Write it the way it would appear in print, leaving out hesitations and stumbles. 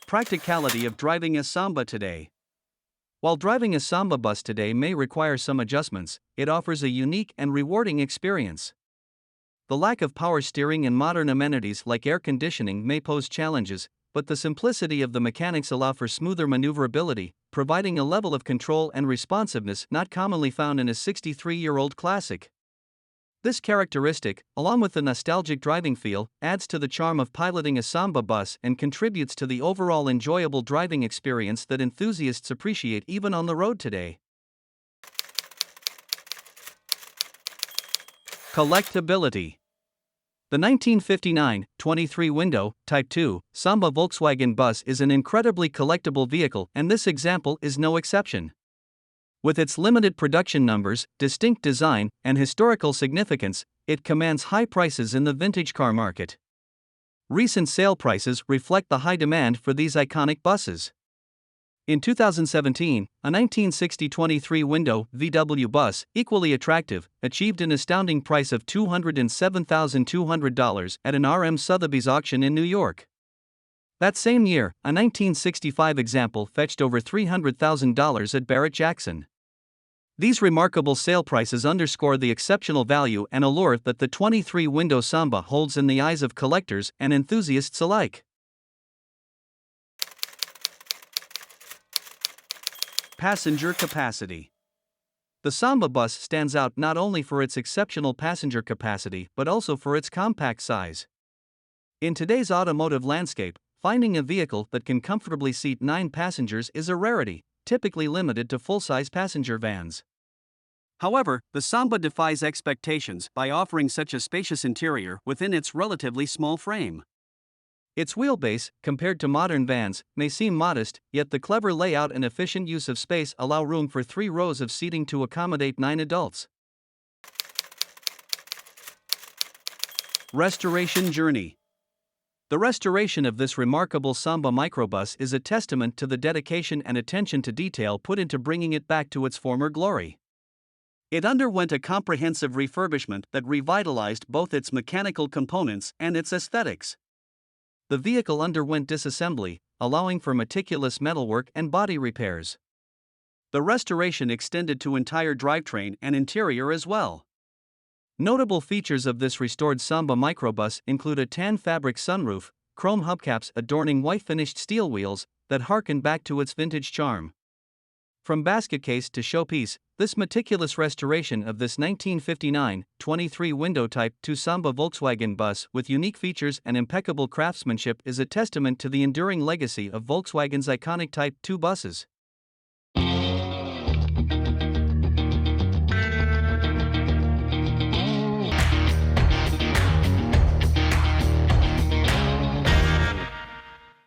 Practicality of driving a Samba today. While driving a Samba bus today may require some adjustments, it offers a unique and rewarding experience. The lack of power steering and modern amenities like air conditioning may pose challenges, but the simplicity of the mechanics allow for smoother maneuverability, providing a level of control and responsiveness not commonly found in a 63-year-old classic. This characteristic, along with the nostalgic driving feel, adds to the charm of piloting a Samba bus and contributes to the overall enjoyable driving experience that enthusiasts appreciate even on the road today. Collectability. The 1959 23-window Type 2 Samba Volkswagen bus is an incredibly collectible vehicle, and this example is no exception. With its limited production numbers, distinct design, and historical significance, it commands high prices in the vintage car market. Recent sale prices reflect the high demand for these iconic buses. In 2017, a 1960 23-window VW bus, equally attractive, achieved an astounding price of $207,200 at an RM Sotheby's auction in New York. That same year, a 1965 example fetched over $300,000 at Barrett-Jackson. These remarkable sale prices underscore the exceptional value and allure that the 23-window Samba holds in the eyes of collectors and enthusiasts alike. Passenger capacity. The Samba bus stands out not only for its exceptional passenger capacity but also for its compact size. In today's automotive landscape, finding a vehicle that can comfortably seat 9 passengers is a rarity, typically limited to full-size passenger vans. However, the Samba defies expectations by offering such a spacious interior within its relatively small frame. Its wheelbase, compared to modern vans, may seem modest, yet the clever layout and efficient use of space allow room for 3 rows of seating to accommodate 9 adults. Restoration journey. The restoration of this remarkable Samba Microbus is a testament to the dedication and attention to detail put into bringing it back to its former glory. It underwent a comprehensive refurbishment that revitalized both its mechanical components and its aesthetics. The vehicle underwent disassembly, allowing for meticulous metalwork and body repairs. The restoration extended to entire drivetrain and interior as well. Notable features of this restored Samba Microbus include a tan fabric sunroof, chrome hubcaps adorning white-finished steel wheels that harken back to its vintage charm. From basket case to showpiece, this meticulous restoration of this 1959 23-window Type 2 Samba Volkswagen bus with unique features and impeccable craftsmanship is a testament to the enduring legacy of Volkswagen's iconic Type 2 buses.